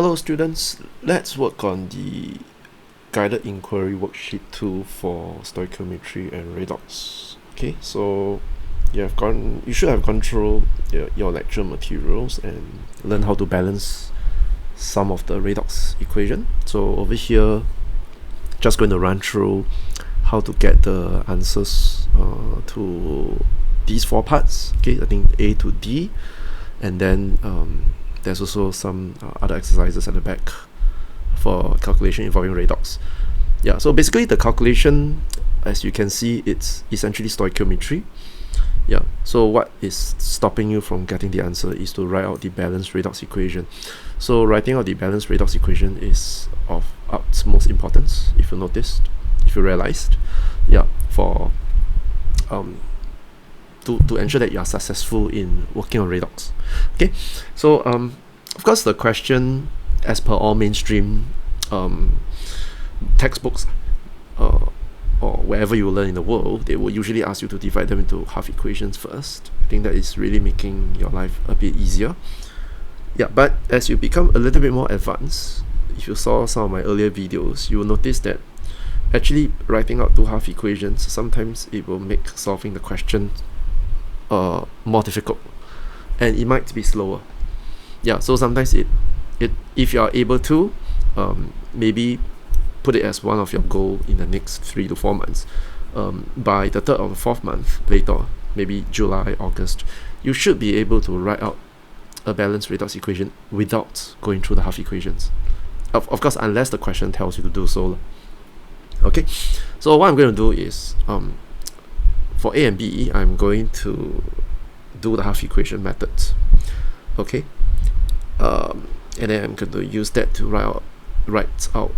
Hello students, let's work on the guided inquiry worksheet 2 for stoichiometry and redox. Okay, so you should have gone through your lecture materials and learn how to balance some of the redox equation. So over here, just going to run through how to get the answers to these four parts. Okay, I think A to D, and then there's also some other exercises at the back for calculation involving redox. Yeah, so basically the calculation, as you can see, it's essentially stoichiometry. Yeah, so what is stopping you from getting the answer is to write out the balanced redox equation. So writing out the balanced redox equation is of utmost importance, if you noticed, if you realized. Yeah, for to ensure that you are successful in working on redox. Okay, so of course the question, as per all mainstream textbooks or wherever you learn in the world, they will usually ask you to divide them into half equations first. I think that is really making your life a bit easier. Yeah, but as you become a little bit more advanced, if you saw some of my earlier videos, you will notice that actually writing out two half equations, sometimes it will make solving the question more difficult, and it might be slower. Yeah, so sometimes if you are able to maybe put it as one of your goal in the next 3 to 4 months, by the 3rd or the 4th month later, maybe July, August, you should be able to write out a balanced redox equation without going through the half equations. Of course, unless the question tells you to do so. Okay, so what I'm going to do is for A and B, I'm going to do the half equation method. Okay, and then I'm going to use that to write out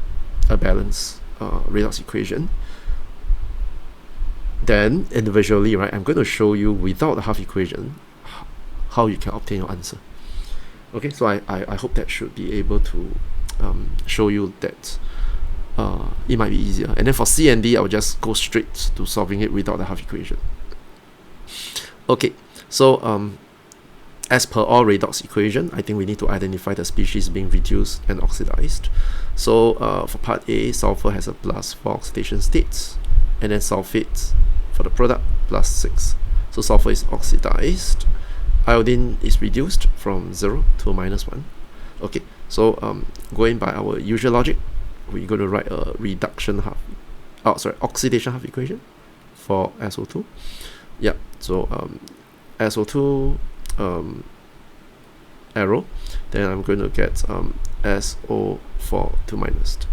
a balanced redox equation. Then individually, right, I'm going to show you without the half equation how you can obtain your answer. Okay, so I hope that should be able to show you that it might be easier. And then for C and D, I'll just go straight to solving it without the half equation. Okay, so as per all redox equation, I think we need to identify the species being reduced and oxidized. So for part A, sulfur has a +4 oxidation states, and then sulfate for the product +6. So sulfur is oxidized. Iodine is reduced from 0 to -1. Okay, so going by our usual logic, we're going to write a oxidation half equation for SO2. Yeah, so SO2 arrow, then I'm going to get SO for 2-.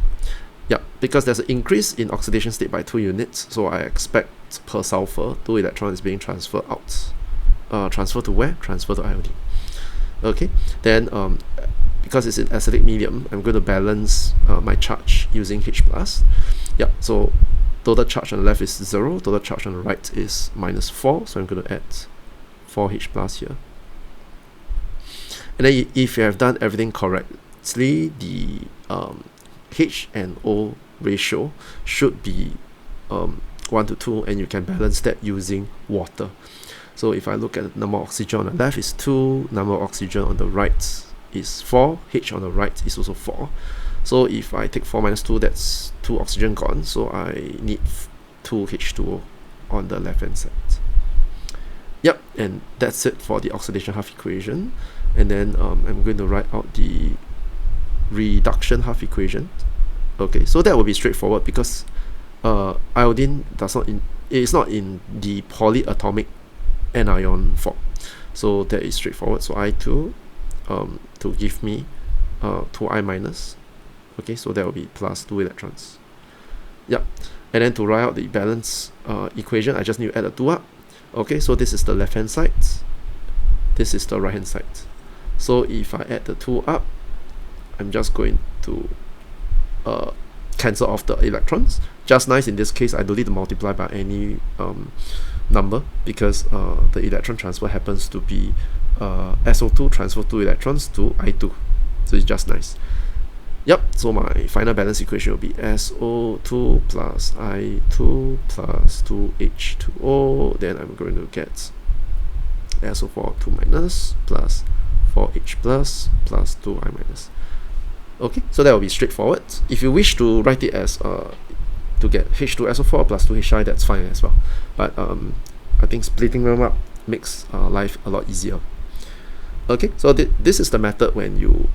Yeah, because there's an increase in oxidation state by 2 units, so I expect per sulfur 2 electrons is being transferred out. Transfer to where? Transfer to iodine. Okay, then because it's in acidic medium, I'm going to balance my charge using H+. Yeah, so total charge on the left is 0, total charge on the right is -4, so I'm going to add 4H+ here. And then if you have done everything correctly, the H and O ratio should be 1 to 2, and you can balance that using water. So if I look at the number of oxygen on the left is 2, number of oxygen on the right is 4, H on the right is also 4. So if I take 4 - 2, that's 2 oxygen gone, so I need 2 H2O on the left hand side. Yep, and that's it for the oxidation half equation. And then I'm going to write out the reduction half equation. Okay, so that will be straightforward because iodine is not in the polyatomic anion form, so that is straightforward. So I2 to give me 2I-. Okay, so that will be +2 electrons. Yep, and then to write out the balance equation, I just need to add a 2 up. Okay, so this is the left hand side, this is the right hand side. So if I add the 2 up, I'm just going to cancel off the electrons. Just nice, in this case, I don't need to multiply by any number because the electron transfer happens to be SO2 transfer 2 electrons to I2, so it's just nice. Yep, so my final balance equation will be SO2 plus I2 plus 2H2O. Then I'm going to get SO4 2- plus 4H plus 2I-. Okay, so that will be straightforward. If you wish to write it as to get H2SO4 plus 2HI, that's fine as well. But I think splitting them up makes life a lot easier. Okay, so this is the method when you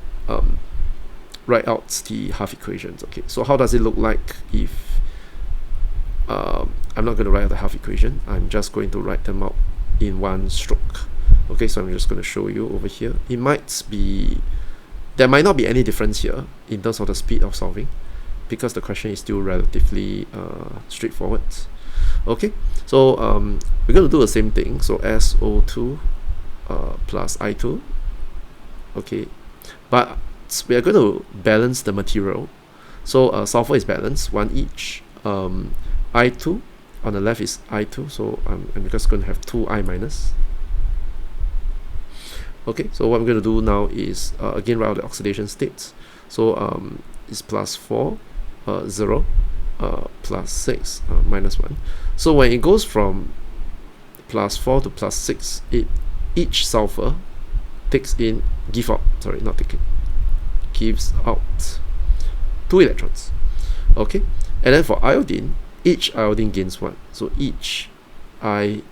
write out the half equations. Okay, so how does it look like if I'm not going to write out the half equation, I'm just going to write them out in one stroke. Okay, so I'm just going to show you over here. There might not be any difference here in terms of the speed of solving, because the question is still relatively straightforward. Okay, so we're going to do the same thing. So SO2 plus I2. Okay, but we are going to balance the material. So sulfur is balanced, one each. I2 on the left is I2, so I'm just going to have 2I minus. Okay, so what I'm going to do now is again write out the oxidation states. So it's plus 4, 0, plus 6, minus 1. So when it goes from plus 4 to plus 6, each sulfur gives out 2 electrons. Okay, and then for iodine, each iodine gains 1. So each I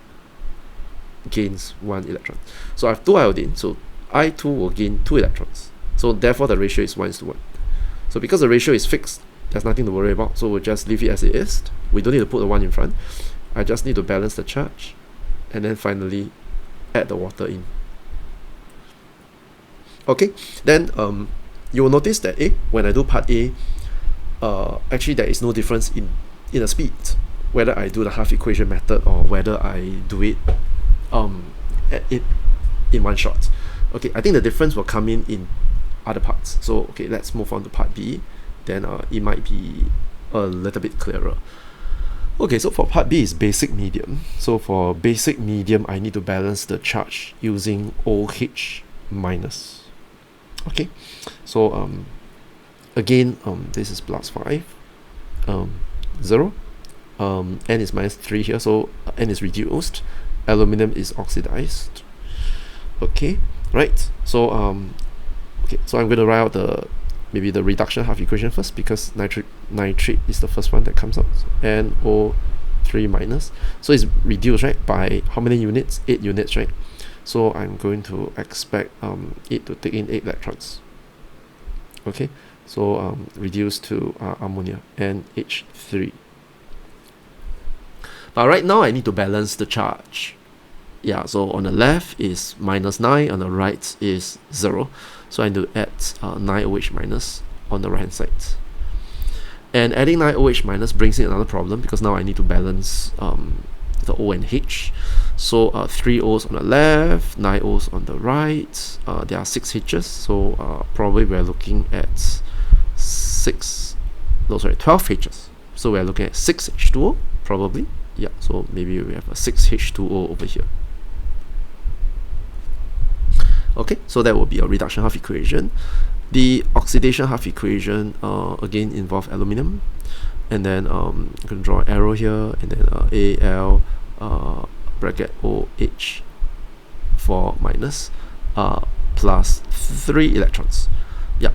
gains 1 electron. So I have 2 iodine, so I2 will gain 2 electrons. So therefore the ratio is 1:1. So because the ratio is fixed, there's nothing to worry about. So we'll just leave it as it is. We don't need to put the 1 in front. I just need to balance the charge, and then finally add the water in. Okay, then you will notice that when I do part A, actually there is no difference in the speed, whether I do the half equation method or whether I do it in one shot. Okay, I think the difference will come in other parts. So okay, let's move on to part B. Then it might be a little bit clearer. Okay, so for part B is basic medium. So for basic medium, I need to balance the charge using OH minus. Okay, so again, this is plus 5, 0, N is minus 3 here, so N is reduced, aluminum is oxidized. Okay, right, so okay, so I'm going to write out maybe the reduction half equation first, because nitrate is the first one that comes out. So NO3 minus, so it's reduced, right, by how many units? 8 units, right? So I'm going to expect it to take in 8 electrons. Okay, so reduced to ammonia, NH3. But right now I need to balance the charge. Yeah, so on the left is minus 9, on the right is 0. So I need to add 9 OH minus on the right hand side. And adding 9 OH minus brings in another problem, because now I need to balance the O and H. So 3 O's on the left, 9 O's on the right. There are 6 H's, so probably we're looking at 12 H's. So we're looking at 6 H2O, probably. Yeah, so maybe we have a 6 H2O over here. Okay, so that will be a reduction half equation. The oxidation half equation again involve aluminum, and then I'm going to draw an arrow here, and then Al bracket OH 4 minus plus 3 electrons. Yeah,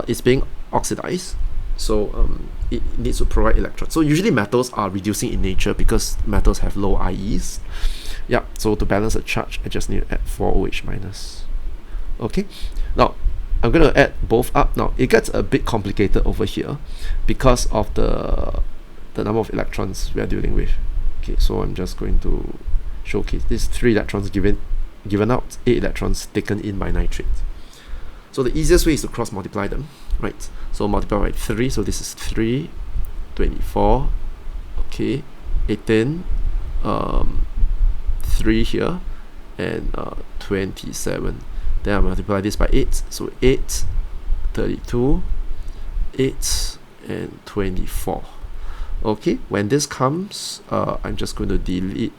it's being oxidized, so it needs to provide electrons. So usually metals are reducing in nature because metals have low IEs. Yeah, so to balance the charge, I just need to add 4 OH minus. Okay, now I'm going to add both up. Now it gets a bit complicated over here because of the number of electrons we are dealing with. Okay, so I'm just going to showcase these 3 electrons given out, 8 electrons taken in by nitrate. So the easiest way is to cross multiply them, right? So multiply by 3, so this is 3, 24, okay, 18, 3 here, and 27. Then I multiply this by 8, so 8, 32, 8, and 24. Okay, when this comes, I'm just going to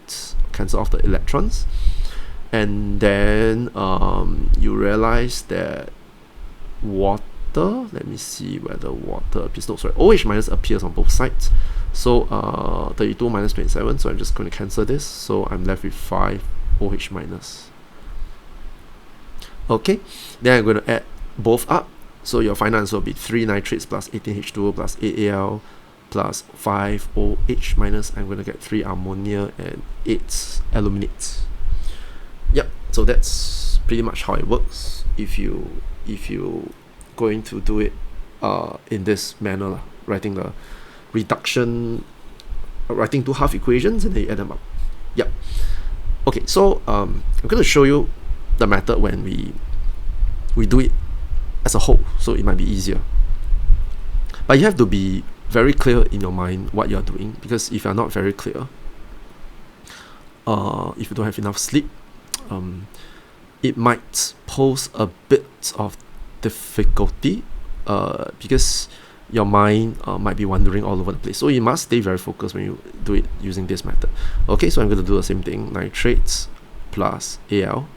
cancel off the electrons, and then you realize that water, let me see whether water appears, no, sorry, OH minus appears on both sides. So 32 minus 27, so I'm just going to cancel this, so I'm left with 5 OH minus. Okay, then I'm going to add both up. So your final answer will be 3 nitrates plus 18H2O plus 8Al plus 5OH minus, I'm going to get 3 ammonia and 8 aluminate. Yep, so that's pretty much how it works if you going to do it in this manner, writing the reduction, writing two half equations and then you add them up. Yep. Okay, so I'm going to show you the method when we do it as a whole, so it might be easier. But you have to be very clear in your mind what you're doing, because if you're not very clear, if you don't have enough sleep, it might pose a bit of difficulty, because your mind might be wandering all over the place. So you must stay very focused when you do it using this method. Okay, so I'm going to do the same thing, nitrates plus Al.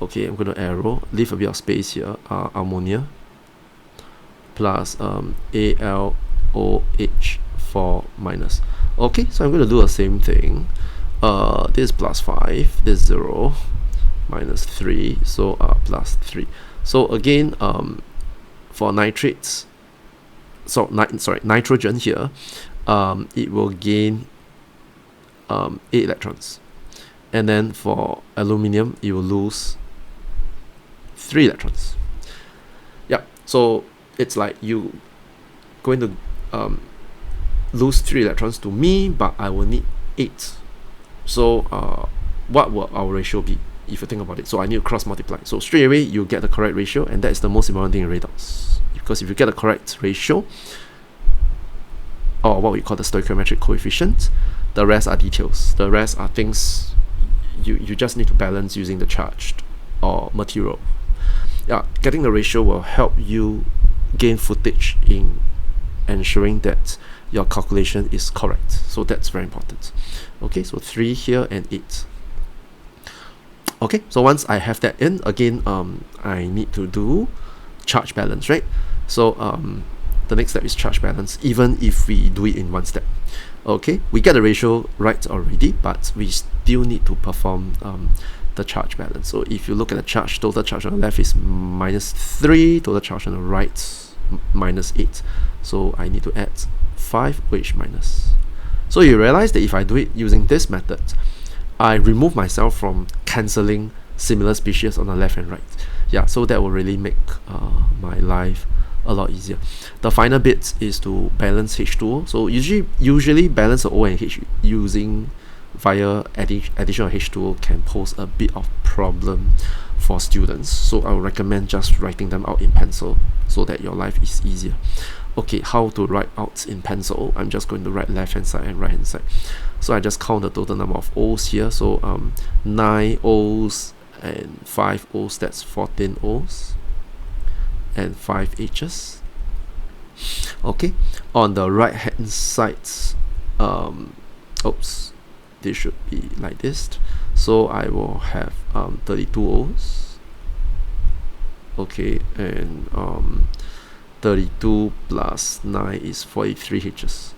Okay, I'm going to arrow, leave a bit of space here, ammonia plus AlOH4 minus. Okay, so I'm going to do the same thing. This plus 5, this 0, minus 3, so plus 3. So again, for nitrates, nitrogen here, it will gain 8 electrons. And then for aluminium, it will lose 3 electrons. Yep, so it's like you going to lose 3 electrons to me, but I will need 8. So what will our ratio be if you think about it? So I need to cross multiply. So straight away you get the correct ratio, and that is the most important thing in redox. Because if you get the correct ratio, or what we call the stoichiometric coefficient, the rest are details. The rest are things you just need to balance using the charged or material. Yeah, getting the ratio will help you gain footage in ensuring that your calculation is correct. So that's very important. Okay, so 3 here and 8. Okay, so once I have that in, again, I need to do charge balance, right? So the next step is charge balance, even if we do it in one step. Okay, we get the ratio right already, but we still need to perform the charge balance. So if you look at the charge, total charge on the left is minus 3, total charge on the right minus 8. So I need to add 5 OH minus. So you realize that if I do it using this method, I remove myself from cancelling similar species on the left and right. Yeah, so that will really make my life a lot easier. The final bit is to balance H2O. So usually balance the O and H using via addition of H2O can pose a bit of problem for students. So I would recommend just writing them out in pencil so that your life is easier. Okay, how to write out in pencil? I'm just going to write left hand side and right hand side. So I just count the total number of O's here. So 9 O's and 5 O's, that's 14 O's and 5 H's. Okay, on the right hand side, oops, this should be like this. So I will have 32 O's. Okay, and 32 plus 9 is 43 H's.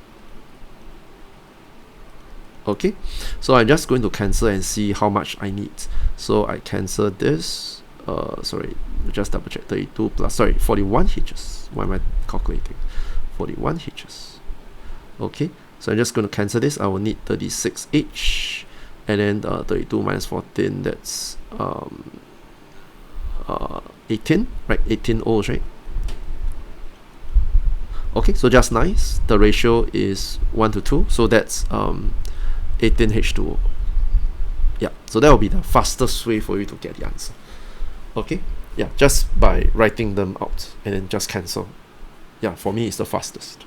Okay, so I'm just going to cancel and see how much I need. So I cancel this, sorry, just double check, 32 plus, sorry, 41 H's. Why am I calculating? 41 H's. Okay, so I'm just going to cancel this. I will need 36 H, and then 32 minus 14, that's 18, right? 18 O's, right? Okay, so just nice. The ratio is 1 to 2, so that's 18 H2O. Yeah, so that will be the fastest way for you to get the answer. Okay, yeah, just by writing them out and then just cancel. Yeah, for me it's the fastest.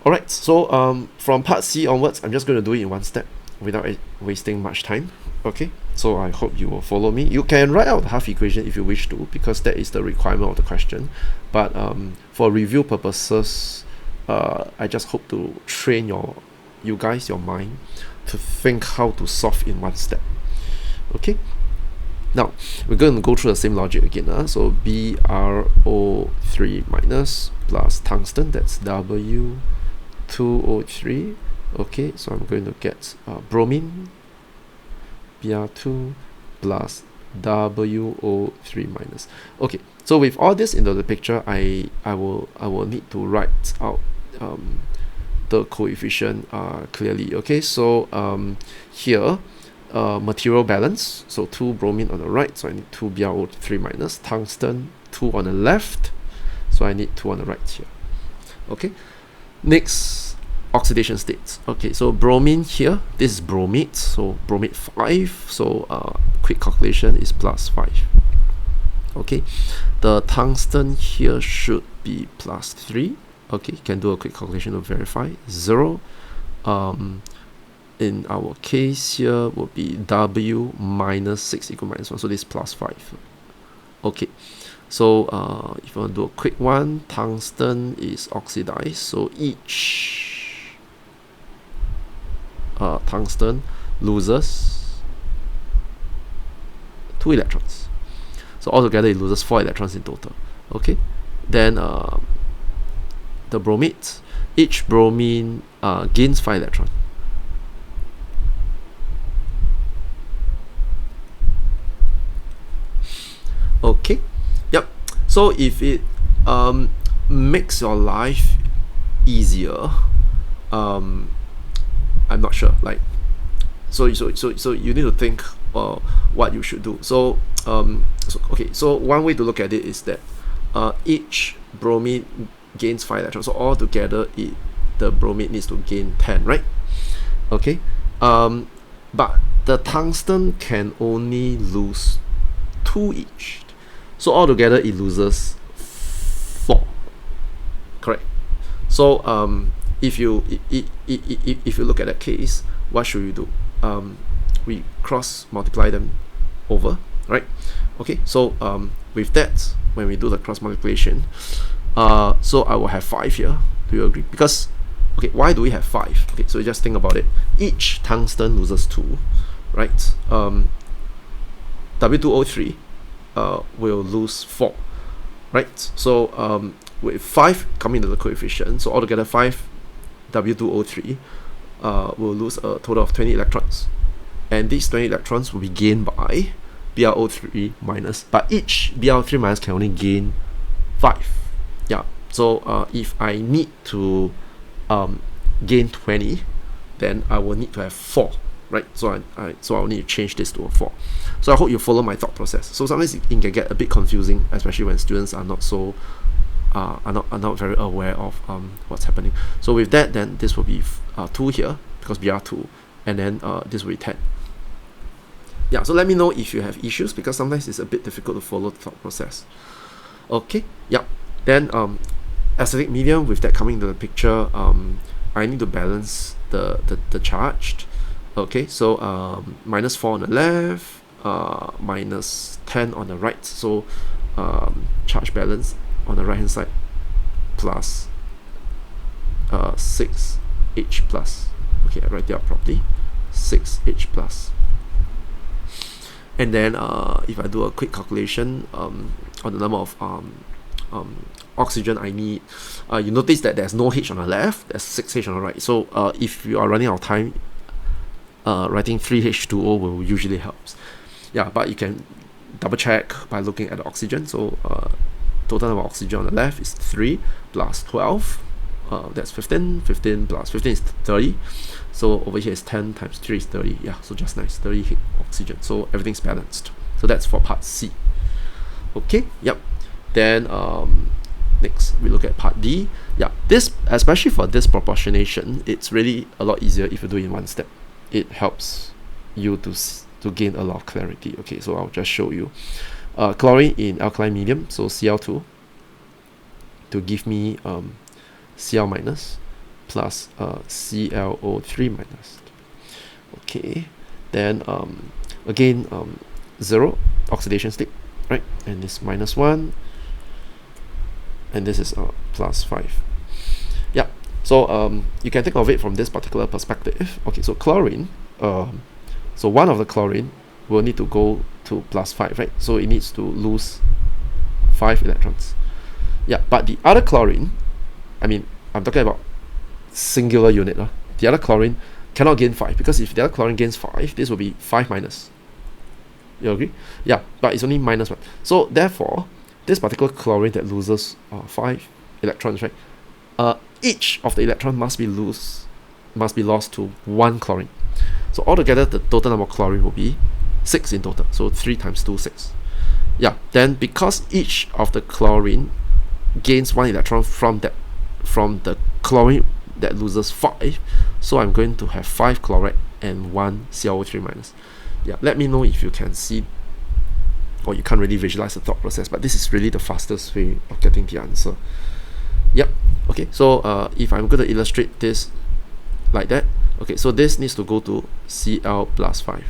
Alright, so from part C onwards, I'm just going to do it in one step without wasting much time. Okay, so I hope you will follow me. You can write out the half equation if you wish to, because that is the requirement of the question. But for review purposes, I just hope to train you guys, your mind, to think how to solve in one step. Okay, now we're going to go through the same logic again. So BrO3 minus plus tungsten, that's W2O3. Okay, so I'm going to get bromine, Br2 plus WO3 minus. Okay, So with all this into the picture, I will need to write out the coefficient clearly. Okay, so here material balance, so 2 bromine on the right, so I need 2 BrO3 minus, tungsten 2 on the left, so I need 2 on the right here. Okay, next, oxidation states. Okay, so bromine here, this is bromate, so bromate 5, so quick calculation is plus 5. Okay, the tungsten here should be plus 3. Okay, can do a quick calculation to verify. 0. In our case here would be W minus 6 equal minus 1, so this is plus 5. Okay, so if I want to do a quick one, tungsten is oxidized, so each tungsten loses 2 electrons. So altogether it loses 4 electrons in total. Okay, then the bromate, each bromine gains 5 electrons. Okay, yep. So if it makes your life easier, I'm not sure. Like, so you need to think what you should do. So okay. So one way to look at it is that each bromine gains 5 electrons. So all together, the bromate needs to gain 10, right? Okay. But the tungsten can only lose 2 each. So altogether it loses 4. Correct. So if you look at that case, what should we do? We cross multiply them over, right? Okay. So with that, when we do the cross multiplication, so I will have 5 here. Do you agree? Because okay, why do we have 5? Okay, so just think about it. Each tungsten loses 2, right? W2O3 will lose 4, right? So with 5 coming to the coefficient, so altogether 5 W2O3 will lose a total of 20 electrons, and these 20 electrons will be gained by BrO3 minus, but each BrO3 minus can only gain 5. Yeah, so if I need to gain 20, then I will need to have 4, right? So I'll need to change this to a 4. So I hope you follow my thought process. So sometimes it can get a bit confusing, especially when students are not so are not very aware of what's happening. So with that, then this will be 2 here because BR2, and then this will be 10. Yeah, so let me know if you have issues, because sometimes it's a bit difficult to follow the thought process. Okay, yeah. Then acidic medium, with that coming to the picture, I need to balance the charged. Okay, so minus 4 on the left, minus 10 on the right. So charge balance on the right hand side plus 6H plus. Okay, I write it out properly. 6H plus. And then if I do a quick calculation on the number of oxygen I need, you notice that there's no H on the left, there's 6H on the right. So if you are running out of time, writing 3H2O will usually helps. Yeah, but you can double check by looking at the oxygen. So total number of oxygen on the left is 3 plus 12, that's 15. 15 plus 15 is 30. So over here is 10 times 3 is 30. Yeah, so just nice, 30 oxygen. So everything's balanced. So that's for part C. Okay, yep. Then next we look at part D. Yeah, this, especially for this proportionation, it's really a lot easier if you do it in one step. It helps you to gain a lot of clarity. Okay, so I'll just show you. Chlorine in alkaline medium, so Cl2, to give me Cl minus plus ClO3 minus. Okay, then again 0 oxidation state, right? And this minus 1, and this is plus 5. Yeah, so you can think of it from this particular perspective. Okay, so chlorine, so one of the chlorine will need to go to plus 5, right? So it needs to lose 5 electrons. Yeah, but the other chlorine, I mean, I'm talking about singular unit. The other chlorine cannot gain 5, because if the other chlorine gains 5, this will be 5 minus. You agree? Yeah, but it's only minus 1. So therefore, this particular chlorine that loses 5 electrons, right? Each of the electron must be lost to 1 chlorine. So altogether, the total number of chlorine will be 6 in total. So 3 times 2, 6. Yeah. Then because each of the chlorine gains 1 electron from the chlorine that loses 5, so I'm going to have 5 chloride and 1 ClO3 minus. Yeah. Let me know if you can see or you can't really visualize the thought process, but this is really the fastest way of getting the answer. Yep. Okay. So if I'm going to illustrate this like that. Okay, so this needs to go to Cl plus 5.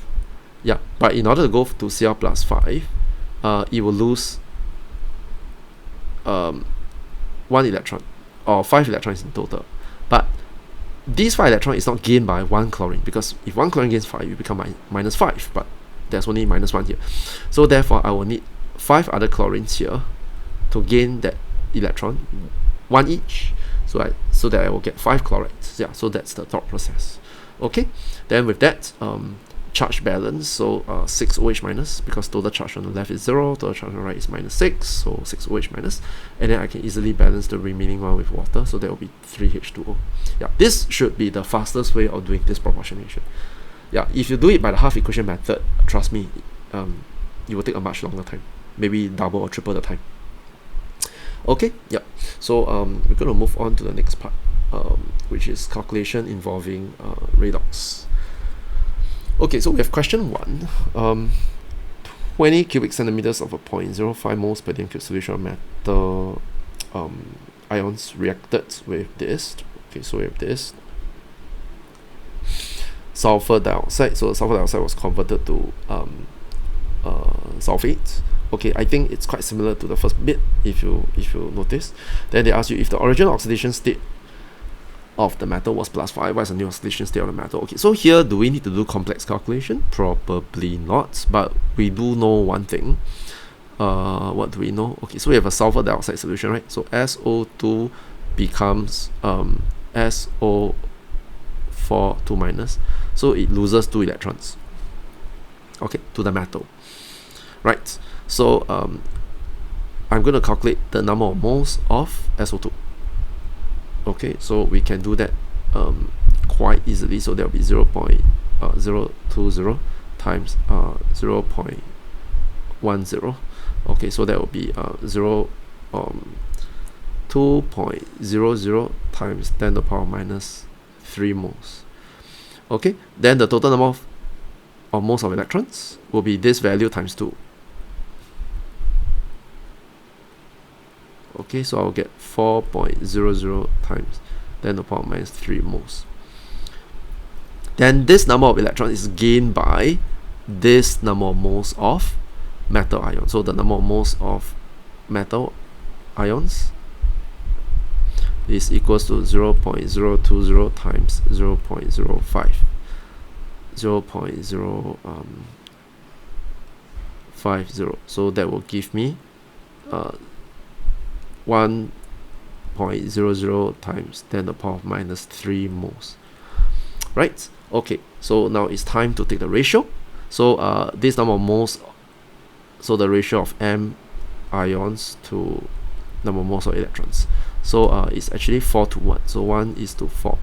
Yeah, but in order to go to Cl plus 5, it will lose 1 electron, or 5 electrons in total. But these 5 electrons is not gained by 1 chlorine, because if 1 chlorine gains 5, you become minus 5, but there's only minus 1 here. So therefore, I will need 5 other chlorines here to gain that electron, 1 each, so that I will get 5 chlorides. Yeah, so that's the thought process. Okay, then with that, charge balance, so 6 OH minus, because total charge on the left is 0, total charge on the right is minus 6, so 6 OH minus, and then I can easily balance the remaining one with water, so that will be 3 H2O. Yeah, this should be the fastest way of doing this proportionation. Yeah, if you do it by the half equation method, trust me, it will take a much longer time, maybe double or triple the time. Okay, yeah, so we're going to move on to the next part, which is calculation involving redox. Okay, so we have question 1. 20 cubic centimeters of a 0.05 moles per cube solution of metal ions reacted with this. Okay, so we have this sulfur dioxide. So sulfur dioxide was converted to sulfate. Okay, I think it's quite similar to the first bit if you notice. Then they ask you if the original oxidation state of the metal was +5, what is the new oxidation state of the metal? Okay, so here do we need to do complex calculation? Probably not, but we do know one thing. What do we know? Okay, so we have a sulfur dioxide solution, right? So SO2 becomes SO4 2 minus, so it loses 2 electrons, okay, to the metal, right? So I'm going to calculate the number of moles of SO2. Okay, so we can do that quite easily. So there will be 0.020 times 0.10. Okay, so that will be 2.00 times 10 to the power minus 3 moles. Okay, then the total number of moles of electrons will be this value times 2. Okay, so I'll get 4.00 times 10 to the power minus 3 moles. Then this number of electrons is gained by this number of moles of metal ions. So the number of moles of metal ions is equals to 0.020 times 0.05. 0.050. So that will give me 1.00 times 10 to the power minus 3 moles. Right? Okay, so now it's time to take the ratio. So this number of moles, so the ratio of M ions to number of moles of electrons. So it's actually 4 to 1. So 1 is to 4.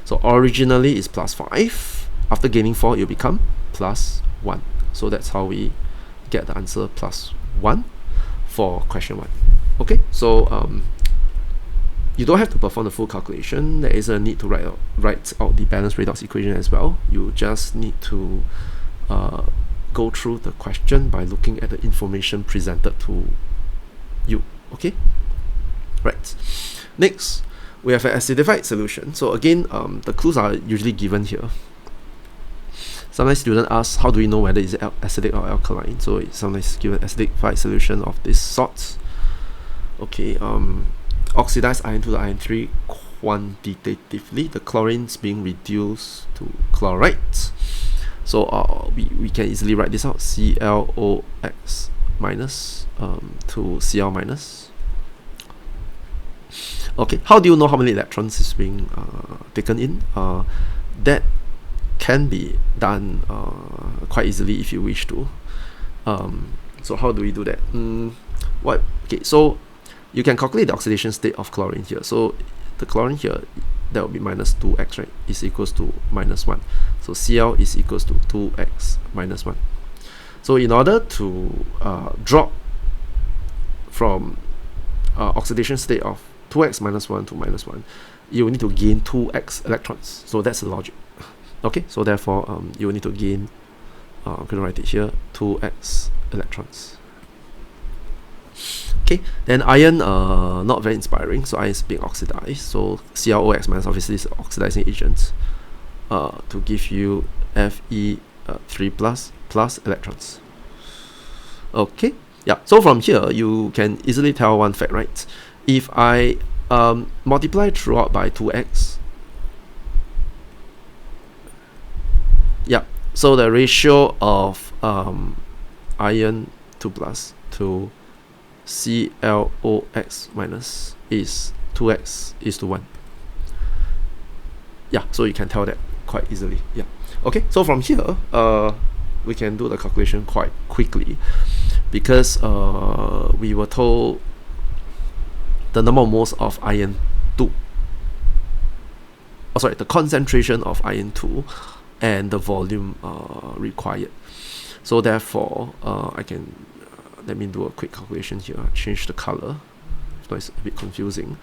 So originally it's +5. After gaining 4, it will become +1. So that's how we get the answer +1 for question 1. Okay, so you don't have to perform the full calculation. There is a need to write out the balanced redox equation as well. You just need to go through the question by looking at the information presented to you. Okay, right. Next, we have an acidified solution. So again, the clues are usually given here. Sometimes students ask, how do we know whether it's acidic or alkaline? So it's sometimes given acidified solution of this sort. Okay, oxidized iron to the iron 3 quantitatively, the chlorines being reduced to chlorides. So we can easily write this out, ClOx minus to Cl minus. Okay, how do you know how many electrons is being taken in? That can be done quite easily if you wish to. So how do we do that? Okay, so you can calculate the oxidation state of chlorine here. So the chlorine here, that will be minus 2x, right, is equals to minus 1. So Cl is equals to 2x minus 1. So in order to drop from oxidation state of 2x minus 1 to minus 1, you will need to gain 2x electrons. So that's the logic. Okay, so therefore you will need to gain, I'm going to write it here, 2x electrons. Okay, then iron, not very inspiring, so iron is being oxidized. So ClOx minus obviously is oxidizing agent to give you Fe3 plus electrons. Okay, yeah, so from here you can easily tell one fact, right? If I multiply throughout by 2x, yeah, so the ratio of iron 2 plus to ClOx minus is 2x is to 1. Yeah, so you can tell that quite easily. Yeah. Okay, so from here we can do the calculation quite quickly, because we were told the number of moles of iron 2, the concentration of iron 2 and the volume required. So therefore I can let me do a quick calculation here. Change the color, so it's a bit confusing.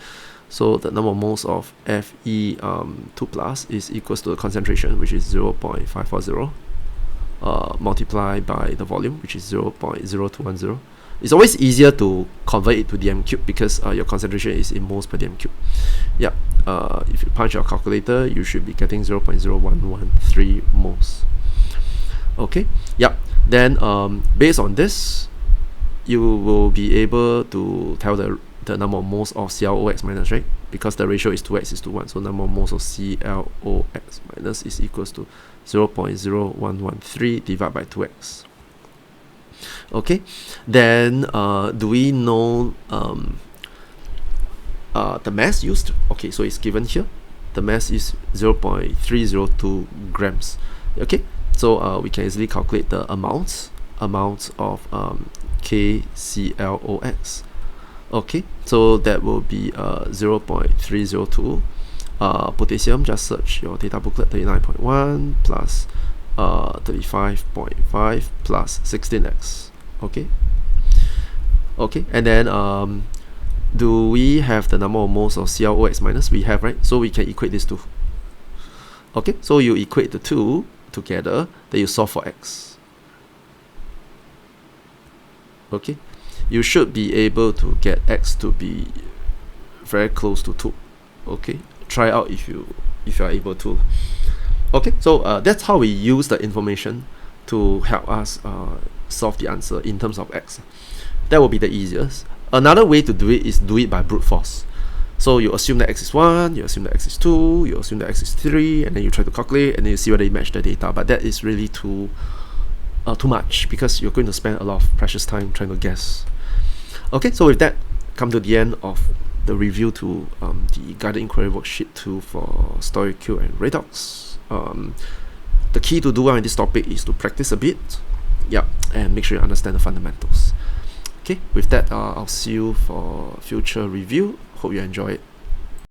So the number of moles of Fe2 plus is equals to the concentration, which is 0.540, multiplied by the volume, which is 0.0210. It's always easier to convert it to dm cube, because your concentration is in moles per dm cube. Yeah, if you punch your calculator, you should be getting 0.0113 moles. Okay, yeah, then based on this, you will be able to tell the number of moles of ClOx minus, right? Because the ratio is 2x is to 1, so number of moles of ClOx minus is equals to 0.0113 divided by 2x. Okay, then do we know the mass used? Okay, so it's given here. The mass is 0.302 grams. Okay, so we can easily calculate the amounts of KClOx. Okay, so that will be 0.302. Potassium, just search your data booklet, 39.1 plus 35.5 plus 16x. Okay, and then do we have the number of moles of ClOx minus? We have, right? So we can equate these two. Okay, so you equate the two together, then you solve for x. Okay, you should be able to get x to be very close to 2. Okay, try out if you are able to. Okay, so that's how we use the information to help us solve the answer in terms of x. That will be the easiest. Another way to do it is do it by brute force. So you assume that x is 1, you assume that x is 2, you assume that x is 3, and then you try to calculate, and then you see whether you match the data. But that is really too much, because you're going to spend a lot of precious time trying to guess. Okay, so with that, come to the end of the review to the guided inquiry worksheet 2 for Stoichiometry and redox. The key to do well in this topic is to practice a bit, and make sure you understand the fundamentals. Okay, with that, I'll see you for future review. Hope you enjoy it.